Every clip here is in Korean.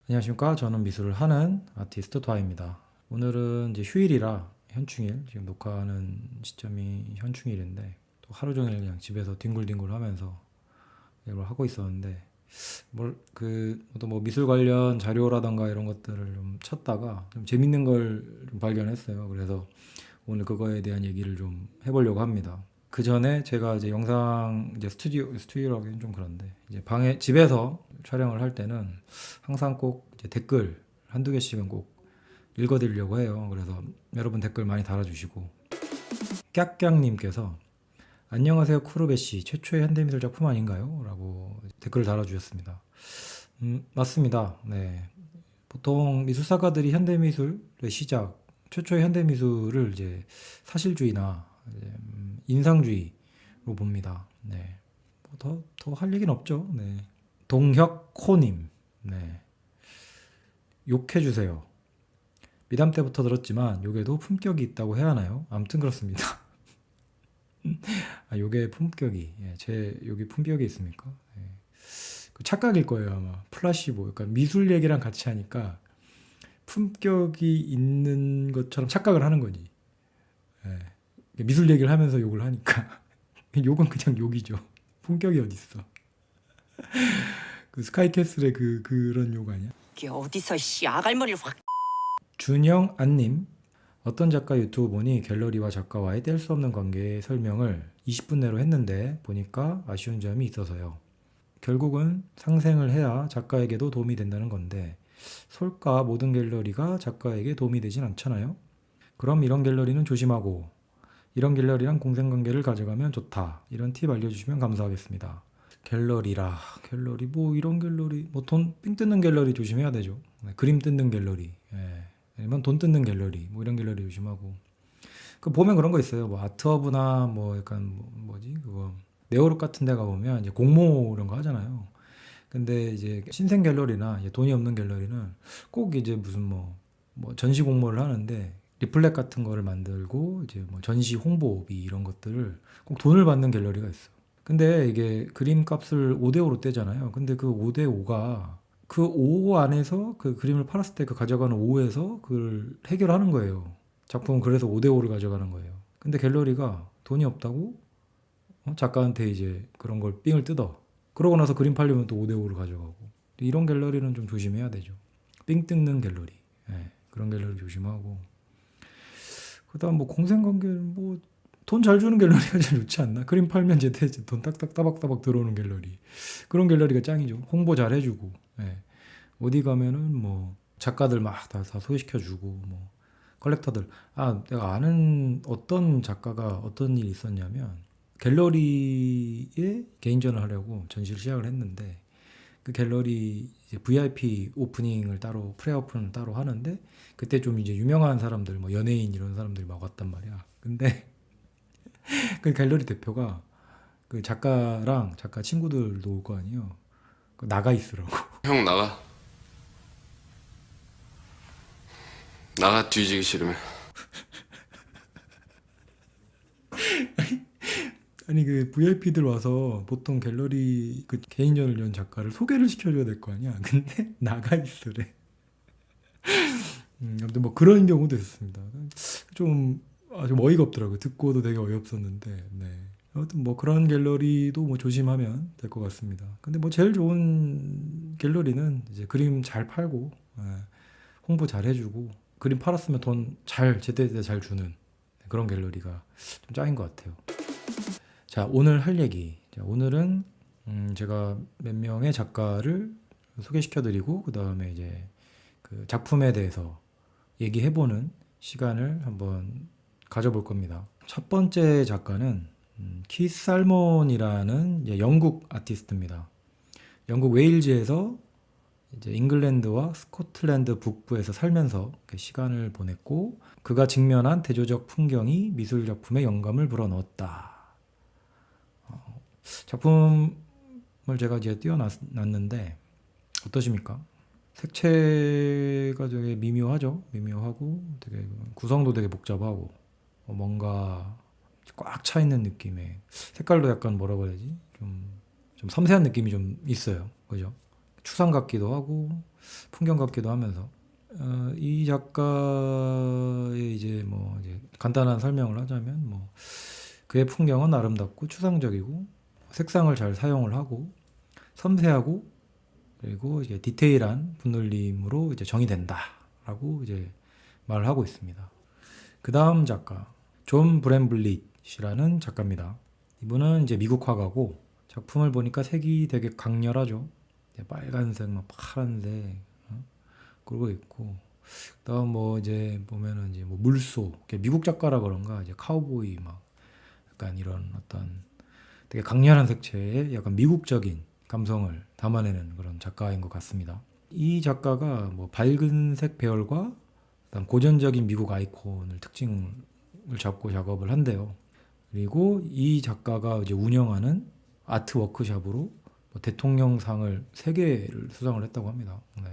안녕하십니까. 저는 미술을 하는 아티스트 도아입니다. 오늘은 이제 휴일이라 현충일, 지금 녹화하는 시점이 현충일인데 또 하루 종일 그냥 집에서 뒹굴뒹굴 하면서 이걸 하고 있었는데 또 뭐 미술 관련 자료라던가 이런 것들을 좀 찾다가 좀 재밌는 걸 좀 발견했어요. 그래서 오늘 그거에 대한 얘기를 좀 해보려고 합니다. 그 전에 제가 이제 영상 이제 스튜디오로 하기는 좀 그런데 이제 집에서 촬영을 할 때는 항상 꼭 이제 댓글 한두 개씩은 꼭 읽어드리려고 해요. 그래서 여러분 댓글 많이 달아주시고 깍깍님께서 안녕하세요 쿠르베 씨 최초의 현대미술 작품 아닌가요? 라고 댓글을 달아주셨습니다. 맞습니다. 네. 보통 미술사가들이 현대미술의 시작, 최초의 현대미술을 이제 사실주의나 이제 인상주의로 봅니다. 네. 더 할 얘기는 없죠. 네. 동혁코님, 네. 욕해주세요. 미담 때부터 들었지만 욕에도 품격이 있다고 해야 하나요? 아무튼 그렇습니다. 아, 욕의 품격이, 예, 제 욕이 품격이 있습니까? 예. 그 착각일 거예요 아마. 플라시보, 그러니까 미술 얘기랑 같이 하니까 품격이 있는 것처럼 착각을 하는 거지. 예. 미술 얘기를 하면서 욕을 하니까 욕은 그냥 욕이죠. 품격이 어딨어. 그 스카이캐슬의 그런 욕 아니야? 이게 어디서 아갈머리를 확. 준영 안님, 어떤 작가 유튜브 보니 갤러리와 작가와의 뗄 수 없는 관계의 설명을 20분 내로 했는데 보니까 아쉬운 점이 있어서요. 결국은 상생을 해야 작가에게도 도움이 된다는 건데 솔까 모든 갤러리가 작가에게 도움이 되진 않잖아요. 그럼 이런 갤러리는 조심하고 이런 갤러리랑 공생관계를 가져가면 좋다. 이런 팁 알려주시면 감사하겠습니다. 갤러리 뭐 이런 갤러리 뭐 돈 삥 뜯는 갤러리 조심해야 되죠. 네, 그림 뜯는 갤러리, 예. 아니면 돈 뜯는 갤러리 뭐 이런 갤러리 조심하고. 그 보면 그런 거 있어요. 뭐 아트허브나 뭐 약간 뭐지 그거 네오룩 같은 데 가보면 이제 공모 이런 거 하잖아요. 근데 이제 신생 갤러리나 이제 돈이 없는 갤러리는 꼭 이제 무슨 뭐 전시 공모를 하는데 리플렛 같은 거를 만들고 이제 뭐 전시 홍보비 이런 것들을 꼭 돈을 받는 갤러리가 있어. 근데 이게 그림 값을 5대5로 떼잖아요. 근데 그 5대5가 그 5 안에서 그 그림을 팔았을 때 그 가져가는 5에서 그걸 해결하는 거예요. 작품은 그래서 5대5를 가져가는 거예요. 근데 갤러리가 돈이 없다고 작가한테 이제 그런 걸 삥을 뜯어. 그러고 나서 그림 팔리면 또 5대5를 가져가고. 이런 갤러리는 좀 조심해야 되죠. 삥 뜯는 갤러리. 예, 그런 갤러리 조심하고. 그다음 뭐 공생관계는 뭐 돈 잘 주는 갤러리가 제일 좋지 않나? 그림 팔면 제때 돈 딱딱 따박따박 들어오는 갤러리. 그런 갤러리가 짱이죠. 홍보 잘 해주고. 예. 어디 가면은 뭐 작가들 막 다 소개시켜주고 뭐 컬렉터들. 아, 내가 아는 어떤 작가가 어떤 일이 있었냐면 갤러리에 개인전을 하려고 전시를 시작을 했는데 그 갤러리 이제 VIP 오프닝을 따로 프레 오픈을 따로 하는데 그때 좀 이제 유명한 사람들 뭐 연예인 이런 사람들이 막 왔단 말이야. 근데 그 갤러리 대표가 그 작가랑 작가 친구들도 올 거 아니에요. 나가 있으라고. 형 나가. 나가 뒤지기 싫으면. 아니 그 VIP들 와서 보통 갤러리 그 개인전을 연 작가를 소개를 시켜줘야 될 거 아니야. 근데 나가 있으래. 아무튼 뭐 그런 경우도 있었습니다. 좀 아주 어이가 없더라고요. 듣고도 되게 어이없었는데, 네. 아무튼 뭐 그런 갤러리도 뭐 조심하면 될 것 같습니다. 근데 뭐 제일 좋은 갤러리는 이제 그림 잘 팔고, 예, 홍보 잘 해주고, 그림 팔았으면 돈 잘, 제때제때 잘 주는 그런 갤러리가 좀 짱인 것 같아요. 자, 오늘 할 얘기. 자, 오늘은 제가 몇 명의 작가를 소개시켜드리고, 그 다음에 이제 그 작품에 대해서 얘기해보는 시간을 한번 가져볼 겁니다. 첫 번째 작가는 키스 살몬이라는 이제 영국 아티스트입니다. 영국 웨일즈에서 이제 잉글랜드와 스코틀랜드 북부에서 살면서 시간을 보냈고 그가 직면한 대조적 풍경이 미술 작품에 영감을 불어넣었다. 작품을 제가 이제 띄워놨는데 어떠십니까? 색채가 되게 미묘하죠. 미묘하고 되게 구성도 되게 복잡하고 뭔가 꽉 차 있는 느낌의 색깔도 약간 뭐라고 해야 되지? 좀 섬세한 느낌이 좀 있어요. 그죠? 추상 같기도 하고 풍경 같기도 하면서 이 작가의 이제 간단한 설명을 하자면 그의 풍경은 아름답고 추상적이고 색상을 잘 사용을 하고 섬세하고 그리고 이제 디테일한 분놀림으로 이제 정의된다라고 이제 말을 하고 있습니다. 그 다음 작가 존 브렘블릿이라는 작가입니다. 이분은 이제 미국 화가고 작품을 보니까 색이 되게 강렬하죠. 빨간색, 파란색 그러고 있고 그다음 이제 보면은 이제 물소 미국 작가라 그런가 이제 카우보이 약간 이런 어떤 되게 강렬한 색채의 약간 미국적인 감성을 담아내는 그런 작가인 것 같습니다. 이 작가가 밝은 색 배열과 그다음 고전적인 미국 아이콘을 특징을 잡고 작업을 한대요. 그리고 이 작가가 이제 운영하는 아트 워크샵으로 대통령상을 3개를 수상을 했다고 합니다. 네.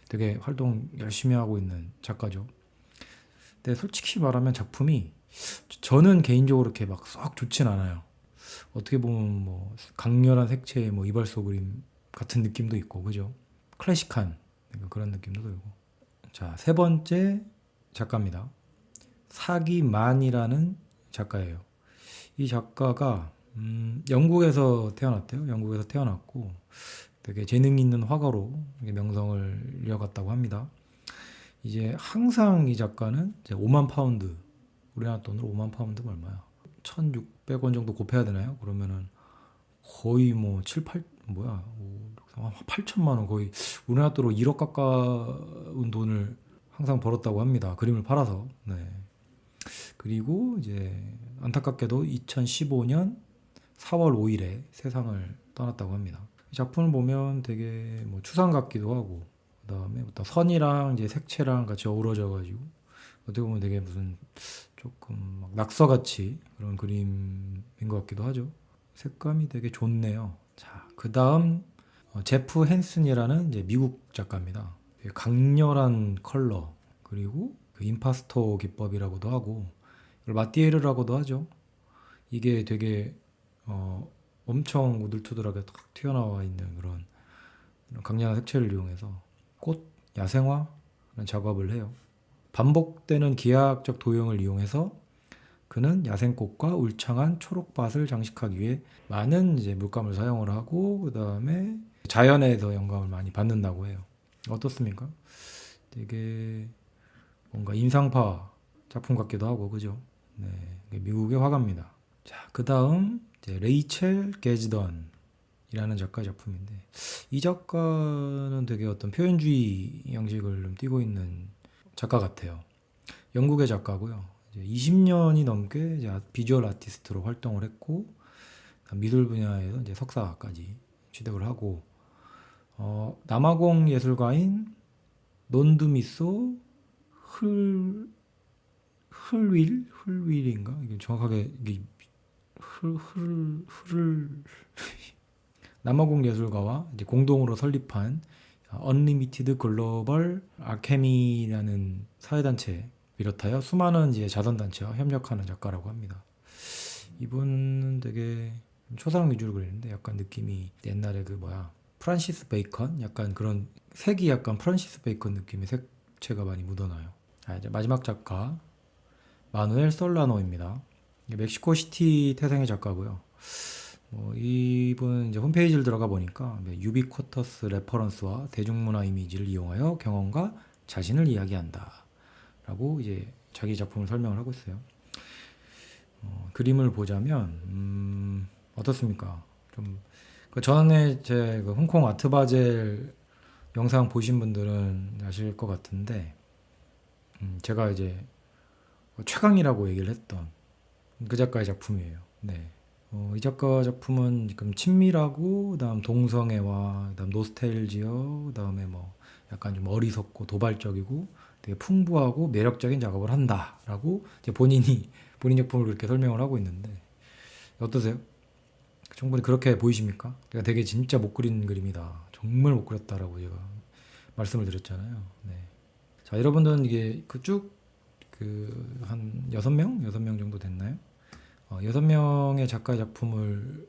되게 활동 열심히 하고 있는 작가죠. 근데 솔직히 말하면 작품이 저는 개인적으로 이렇게 썩 좋진 않아요. 어떻게 보면 강렬한 색채의 이발소 그림 같은 느낌도 있고, 그죠? 클래식한 그런 느낌도 들고. 자, 3번째 작가입니다. 사기만이라는 작가예요. 이 작가가 영국에서 태어났대요. 영국에서 태어났고 되게 재능 있는 화가로 명성을 이어갔다고 합니다. 이제 항상 이 작가는 이제 5만 파운드, 우리나라 돈으로 5만 파운드가 얼마야? 1,600원 정도 곱해야 되나요? 그러면은 거의 7, 8 뭐야? 8천만 원, 거의 우리나라 돈으로 1억 가까운 돈을 항상 벌었다고 합니다. 그림을 팔아서. 네. 그리고 이제 안타깝게도 2015년 4월 5일에 세상을 떠났다고 합니다. 이 작품을 보면 되게 추상 같기도 하고, 그다음에 어떤 선이랑 이제 색채랑 같이 어우러져 가지고 어떻게 보면 되게 무슨 조금 낙서같이 그런 그림인 것 같기도 하죠. 색감이 되게 좋네요. 자, 그다음 제프 헨슨이라는 이제 미국 작가입니다. 되게 강렬한 컬러, 그리고 그 임파스토 기법이라고도 하고 이걸 마띠에르라고도 하죠. 이게 되게 엄청 우들투들하게 탁 튀어나와 있는 그런 강렬한 색채를 이용해서 꽃 야생화 그런 작업을 해요. 반복되는 기하학적 도형을 이용해서 그는 야생꽃과 울창한 초록밭을 장식하기 위해 많은 이제 물감을 사용을 하고 그다음에 자연에서 영감을 많이 받는다고 해요. 어떻습니까? 되게 뭔가 인상파 작품 같기도 하고, 그죠? 네, 미국의 화가입니다. 자, 그다음 이제 레이첼 게즈던이라는 작가 작품인데 이 작가는 되게 어떤 표현주의 형식을 좀 띠고 있는 작가 같아요. 영국의 작가고요. 이제 20년이 넘게 이제 비주얼 아티스트로 활동을 했고 미술 분야에서 이제 석사까지 취득을 하고 남아공 예술가인 논두미소 흘윌인가? 이게 정확하게 이게 남아공 예술가와 이제 공동으로 설립한 언리미티드 글로벌 아케미라는 사회단체 비롯하여 수많은 이제 자선단체와 협력하는 작가라고 합니다. 이분은 되게 초상 위주로 그리는데 약간 느낌이 옛날에 프란시스 베이컨 약간 그런 색이 약간 프란시스 베이컨 느낌의 색채가 많이 묻어나요. 이제 마지막 작가 마누엘 솔라노입니다. 멕시코시티 태생의 작가고요. 이분 이제 홈페이지를 들어가 보니까 유비쿼터스 레퍼런스와 대중문화 이미지를 이용하여 경험과 자신을 이야기한다라고 이제 자기 작품을 설명을 하고 있어요. 그림을 보자면 어떻습니까? 좀 전에 제 홍콩 아트바젤 영상 보신 분들은 아실 것 같은데 제가 이제 최강이라고 얘기를 했던 그 작가의 작품이에요. 네. 이 작가 작품은 지금 친밀하고 그다음 동성애와 그다음 노스텔지어 그다음에 약간 좀 어리석고 도발적이고 되게 풍부하고 매력적인 작업을 한다라고 이제 본인 작품을 그렇게 설명을 하고 있는데 어떠세요? 충분히 그렇게 보이십니까? 제가 되게 진짜 못 그린 그림이다. 정말 못 그렸다라고 제가 말씀을 드렸잖아요. 네. 자, 여러분들은 이게 한 6명? 6명 정도 됐나요? 6명의 작가의 작품을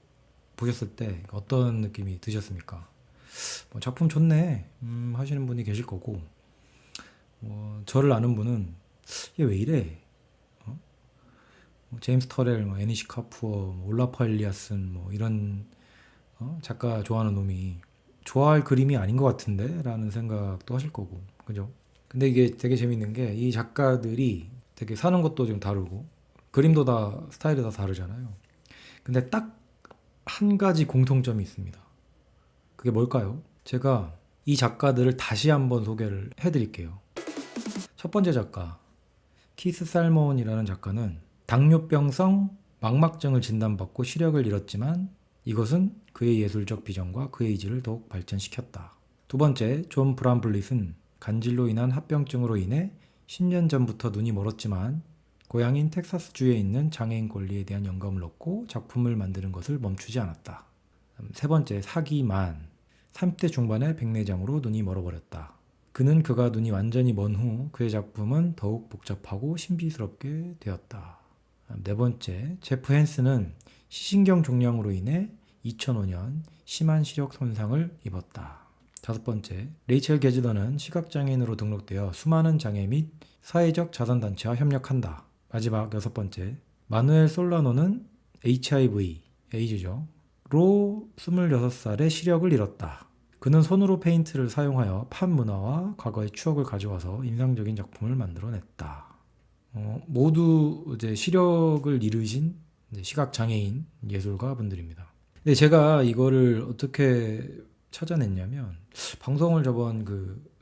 보셨을 때 어떤 느낌이 드셨습니까? 뭐 작품 좋네 하시는 분이 계실 거고, 저를 아는 분은 얘 왜 이래? 뭐 제임스 터렐, 뭐 애니시 카푸어, 뭐 올라프 엘리아슨 뭐 이런 작가 좋아하는 놈이 좋아할 그림이 아닌 것 같은데? 라는 생각도 하실 거고, 그죠? 근데 이게 되게 재밌는 게 이 작가들이 되게 사는 것도 좀 다르고 그림도 다 스타일이 다 다르잖아요. 근데 딱 한 가지 공통점이 있습니다. 그게 뭘까요? 제가 이 작가들을 다시 한번 소개를 해드릴게요. 첫 번째 작가 키스 살몬이라는 작가는 당뇨병성 망막증을 진단받고 시력을 잃었지만 이것은 그의 예술적 비전과 그의 의지를 더욱 발전시켰다. 두 번째, 존 브람블릿은 간질로 인한 합병증으로 인해 10년 전부터 눈이 멀었지만 고향인 텍사스주에 있는 장애인 권리에 대한 영감을 얻고 작품을 만드는 것을 멈추지 않았다. 세 번째, 사기만 30대 중반의 백내장으로 눈이 멀어버렸다. 그가 눈이 완전히 먼 후 그의 작품은 더욱 복잡하고 신비스럽게 되었다. 네 번째, 제프 헨스는 시신경 종양으로 인해 2005년 심한 시력 손상을 입었다. 다섯 번째, 레이첼 게즈더는 시각장애인으로 등록되어 수많은 장애 및 사회적 자선단체와 협력한다. 마지막 여섯 번째, 마누엘 솔라노는 HIV, 에이즈죠. 로 26살에 시력을 잃었다. 그는 손으로 페인트를 사용하여 팝 문화와 과거의 추억을 가져와서 인상적인 작품을 만들어냈다. 모두 이제 시력을 잃으신 시각장애인 예술가 분들입니다. 근데 제가 이거를 어떻게 찾아냈냐면, 방송을 저번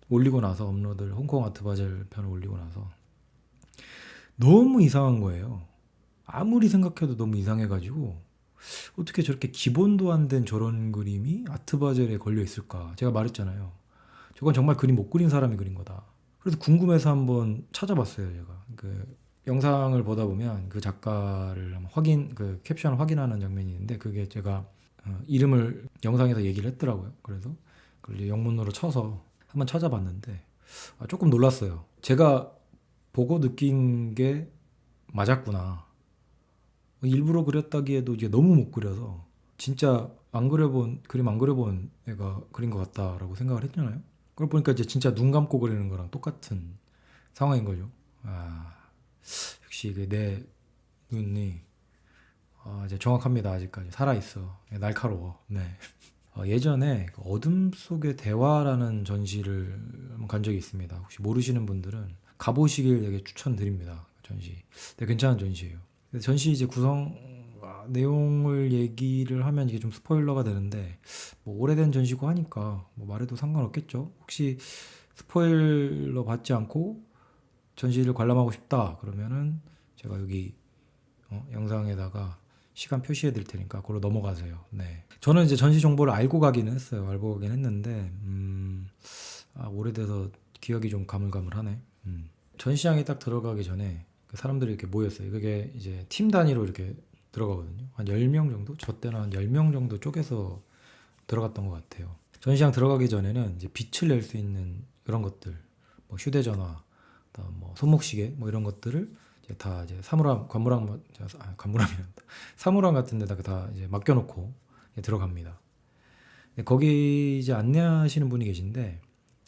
올리고 나서, 업로드를 홍콩 아트바젤 편을 올리고 나서 너무 이상한 거예요. 아무리 생각해도 너무 이상해가지고 어떻게 저렇게 기본도 안 된 저런 그림이 아트바젤에 걸려 있을까? 제가 말했잖아요. 저건 정말 그림 못 그린 사람이 그린 거다. 그래서 궁금해서 한번 찾아봤어요, 제가. 영상을 보다 보면 그 작가를 한번 캡션을 확인하는 장면이 있는데, 그게 제가 이름을 영상에서 얘기를 했더라고요. 그래서 그걸 이제 영문으로 쳐서 한번 찾아봤는데 조금 놀랐어요. 제가 보고 느낀 게 맞았구나. 일부러 그렸다기에도 이제 너무 못 그려서 진짜 그림 안 그려본 애가 그린 것 같다라고 생각을 했잖아요. 그걸 보니까 이제 진짜 눈 감고 그리는 거랑 똑같은 상황인 거죠. 역시 내 눈이 이제 정확합니다. 아직까지 살아있어. 날카로워. 네. 예전에 어둠 속의 대화라는 전시를 한번 간 적이 있습니다. 혹시 모르시는 분들은 가보시길 되게 추천드립니다. 전시. 되게 괜찮은 전시예요. 전시 이제 내용을 얘기를 하면 이게 좀 스포일러가 되는데, 뭐 오래된 전시고 하니까 뭐 말해도 상관없겠죠. 혹시 스포일러 받지 않고 전시를 관람하고 싶다 그러면은 제가 여기 영상에다가 시간 표시해 드릴 테니까 그걸로 넘어가세요. 네. 저는 이제 전시 정보를 알고 가기는 했어요. 알고 가긴 했는데 오래돼서 기억이 좀 가물가물하네. 전시장에 딱 들어가기 전에 사람들이 이렇게 모였어요. 그게 이제 팀 단위로 이렇게 들어가거든요. 한 10명 정도? 저 때는 한 10명 정도 쪼개서 들어갔던 것 같아요. 전시장 들어가기 전에는 이제 빛을 낼 수 있는 그런 것들, 뭐 휴대전화, 뭐 손목시계, 뭐 이런 것들을 다 이제 사물함 같은 데다가 다 이제 맡겨놓고 들어갑니다. 거기 이제 안내하시는 분이 계신데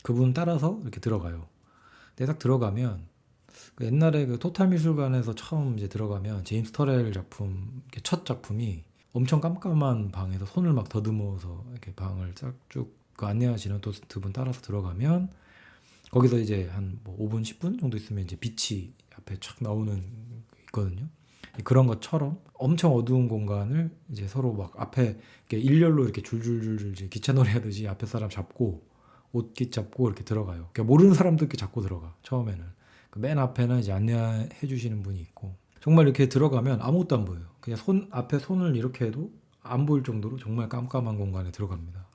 그분 따라서 이렇게 들어가요. 근데 딱 들어가면 옛날에 토탈 미술관에서 처음 이제 들어가면 제임스 터렐 작품, 첫 작품이 엄청 깜깜한 방에서 손을 막 더듬어서 이렇게 방을 쫙쭉 안내하시는 또 두 분 따라서 들어가면 거기서 이제 한 뭐 5분, 10분 정도 있으면 이제 빛이 앞에 촥 나오는 게 있거든요. 그런 것처럼 엄청 어두운 공간을 이제 서로 막 앞에 이렇게 일렬로 이렇게 줄줄줄 이제 기차놀이 하듯이 앞에 사람 잡고 옷깃 잡고 이렇게 들어가요. 그러니까 모르는 사람도 이렇게 잡고 들어가. 처음에는 맨 앞에는 이제 안내해 주시는 분이 있고, 정말 이렇게 들어가면 아무것도 안 보여요. 그냥 앞에 손을 이렇게 해도 안 보일 정도로 정말 깜깜한 공간에 들어갑니다.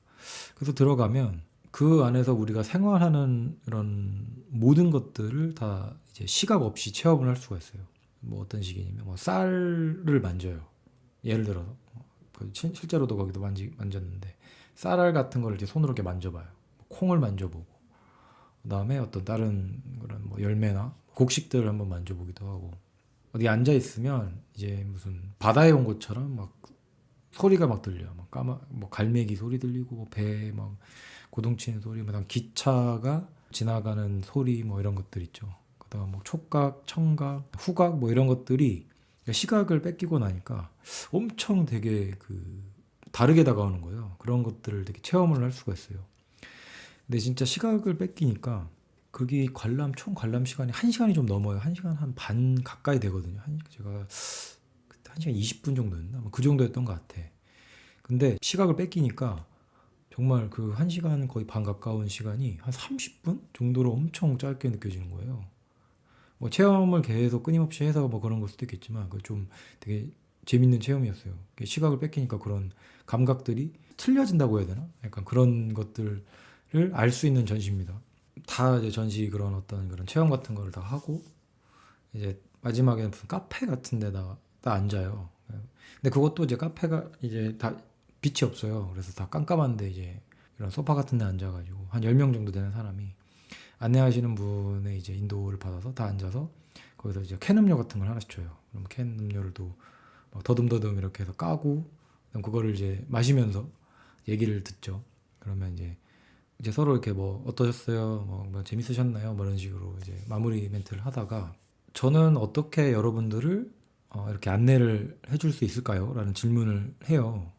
그래서 들어가면 그 안에서 우리가 생활하는 이런 모든 것들을 다 이제 시각 없이 체험을 할 수가 있어요. 뭐 어떤 식이냐면 뭐 쌀을 만져요. 예를 들어서 실제로도 거기도 만졌는데 쌀알 같은 걸 이렇게 손으로 이렇게 만져봐요. 콩을 만져보고, 그다음에 어떤 다른 그런 뭐 열매나 곡식들을 한번 만져보기도 하고, 어디 앉아 있으면 이제 무슨 바다에 온 것처럼 막 소리가 막 들려. 막 뭐 갈매기 소리 들리고 뭐 배 막 고동치는 소리, 뭐 기차가 지나가는 소리 뭐 이런 것들 있죠. 그다음 뭐 촉각, 청각, 후각 뭐 이런 것들이 시각을 뺏기고 나니까 엄청 되게 다르게 다가오는 거예요. 그런 것들을 되게 체험을 할 수가 있어요. 근데 진짜 시각을 뺏기니까 그게 총 관람 시간이 1시간이 좀 넘어요. 1시간 한 반 가까이 되거든요. 제가 그때 1시간 20분 정도였나? 그 정도였던 것 같아. 근데 시각을 뺏기니까 정말 그 1시간 거의 반 가까운 시간이 한 30분 정도로 엄청 짧게 느껴지는 거예요. 뭐 체험을 계속 끊임없이 해서 뭐 그런 걸 수도 있겠지만 그 좀 되게 재밌는 체험이었어요. 시각을 뺏기니까 그런 감각들이 틀려진다고 해야 되나? 약간 그런 것들을 알 수 있는 전시입니다. 다 이제 전시 그런 어떤 그런 체험 같은 거를 다 하고 이제 마지막에는 무슨 카페 같은 데다 앉아요. 근데 그것도 이제 카페가 이제 다 빛이 없어요. 그래서 다 깜깜한데 이제 이런 소파 같은 데 앉아가지고 한 10명 정도 되는 사람이 안내하시는 분의 이제 인도를 받아서 다 앉아서 거기서 이제 캔 음료 같은 걸 하나씩 줘요. 그럼 캔 음료를 또 막 더듬더듬 이렇게 해서 까고 그럼 그거를 이제 마시면서 얘기를 듣죠. 그러면 이제 서로 이렇게 뭐 어떠셨어요? 뭐 재밌으셨나요? 뭐 이런 식으로 이제 마무리 멘트를 하다가 저는 어떻게 여러분들을 이렇게 안내를 해줄 수 있을까요? 라는 질문을 해요.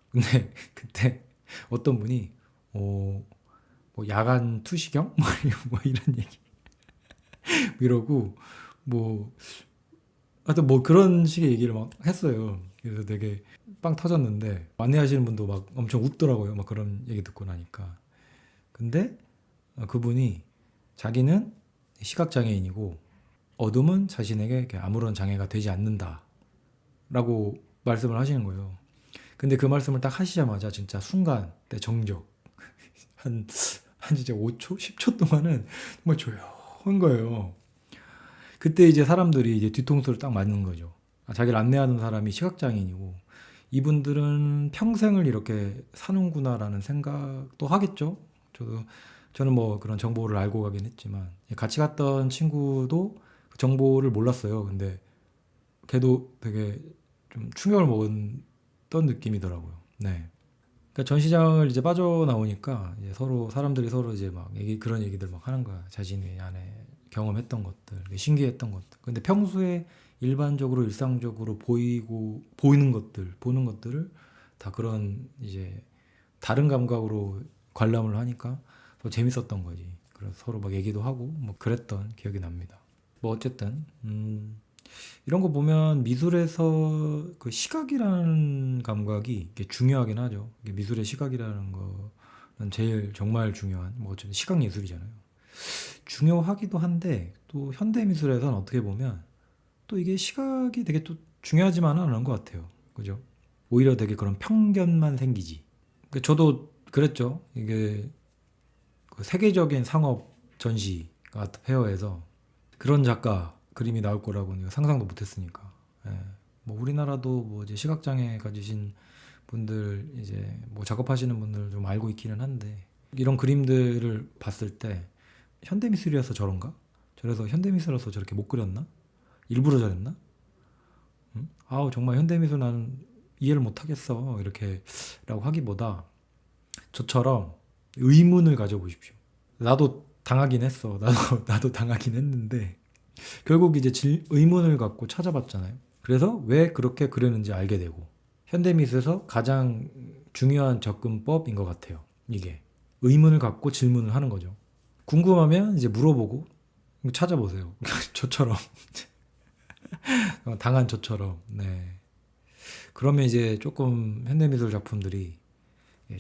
근데 그때 어떤 분이 뭐 야간 투시경? 뭐 이런 얘기 이러고 뭐 하여튼 뭐 그런 식의 얘기를 막 했어요. 그래서 되게 빵 터졌는데 안내하시는 분도 막 엄청 웃더라고요. 막 그런 얘기 듣고 나니까. 근데 그분이 자기는 시각장애인이고 어둠은 자신에게 아무런 장애가 되지 않는다 라고 말씀을 하시는 거예요. 근데 그 말씀을 딱 하시자마자 진짜 순간 내 정적 한 진짜 5초? 10초 동안은 정말 조용한 거예요. 그때 이제 사람들이 이제 뒤통수를 딱 맞는 거죠. 자기를 안내하는 사람이 시각장애인이고 이분들은 평생을 이렇게 사는구나라는 생각도 하겠죠. 저는 뭐 그런 정보를 알고 가긴 했지만 같이 갔던 친구도 그 정보를 몰랐어요. 근데 걔도 되게 좀 충격을 먹었던 느낌이더라고요. 네. 그러니까 전시장을 이제 빠져나오니까 이제 사람들이 서로 이제 막 그런 얘기들 막 하는 거야. 자신이 안에 경험했던 것들, 신기했던 것들. 근데 평소에 일반적으로 일상적으로 보는 것들을 다 그런 이제 다른 감각으로 관람을 하니까 더 재밌었던 거지. 그래서 서로 막 얘기도 하고 뭐 그랬던 기억이 납니다. 뭐 어쨌든 이런 거 보면 미술에서 그 시각이라는 감각이 이게 중요하긴 하죠. 이게 미술의 시각이라는 거는 제일 정말 중요한 뭐 어쨌든 시각 예술이잖아요. 중요하기도 한데 또 현대 미술에서는 어떻게 보면 또 이게 시각이 되게 또 중요하지만은 않은 것 같아요. 그죠? 오히려 되게 그런 편견만 생기지. 그러니까 저도 그랬죠. 이게 그 세계적인 상업 전시 아트 페어에서 그런 작가 그림이 나올 거라고는 상상도 못했으니까. 예. 뭐 우리나라도 뭐 이제 시각장애 가지신 분들 이제 뭐 작업하시는 분들 좀 알고 있기는 한데 이런 그림들을 봤을 때 현대미술이어서 저런가? 저래서 현대미술이어서 저렇게 못 그렸나? 일부러 저랬나? 아우 정말 현대미술 나는 이해를 못 하겠어 이렇게 라고 하기보다 저처럼 의문을 가져보십시오. 나도 당하긴 했어. 나도 당하긴 했는데 결국 이제 의문을 갖고 찾아봤잖아요. 그래서 왜 그렇게 그렸는지 알게 되고 현대미술에서 가장 중요한 접근법인 것 같아요. 이게 의문을 갖고 질문을 하는 거죠. 궁금하면 이제 물어보고 찾아보세요. 저처럼 당한 저처럼. 네. 그러면 이제 조금 현대미술 작품들이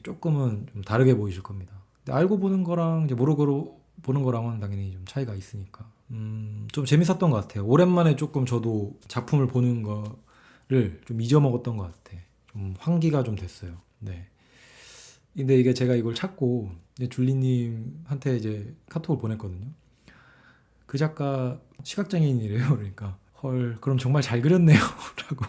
조금은 좀 다르게 보이실 겁니다. 근데 알고 보는 거랑 이제 모르고 보는 거랑은 당연히 좀 차이가 있으니까. 좀 재밌었던 것 같아요. 오랜만에 조금 저도 작품을 보는 거를 좀 잊어먹었던 것 같아. 좀 환기가 좀 됐어요. 네. 근데 이게 제가 이걸 찾고 줄리님한테 이제 카톡을 보냈거든요. 그 작가 시각장애인이래요. 그러니까 헐 그럼 정말 잘 그렸네요. 라고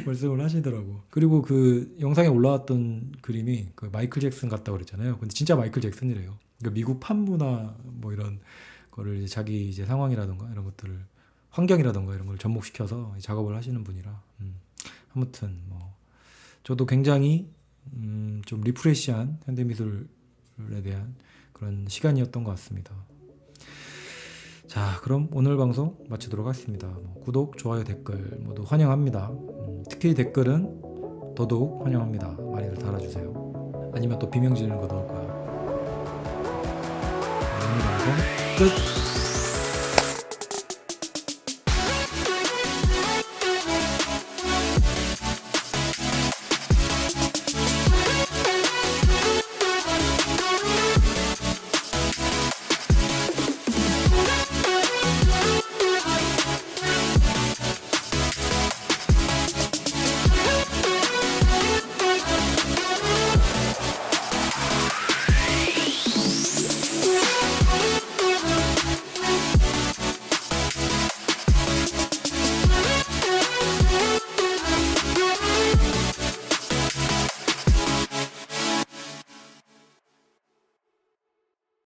말씀을 하시더라고. 그리고 그 영상에 올라왔던 그림이 그 마이클 잭슨 같다고 그랬잖아요. 근데 진짜 마이클 잭슨이래요. 그러니까 미국 팝문화 뭐 이런 거를 이제 자기 이제 상황이라던가 이런 것들을 환경이라던가 이런 걸 접목시켜서 작업을 하시는 분이라 아무튼 뭐 저도 굉장히 좀 리프레시한 현대미술에 대한 그런 시간이었던 것 같습니다. 자, 그럼 오늘 방송 마치도록 하겠습니다. 뭐 구독, 좋아요, 댓글 모두 환영합니다. 특히 댓글은 더더욱 환영합니다. 많이들 달아주세요. 아니면 또 비명 지르는 거 넣을 거야. 오늘 방송 끝!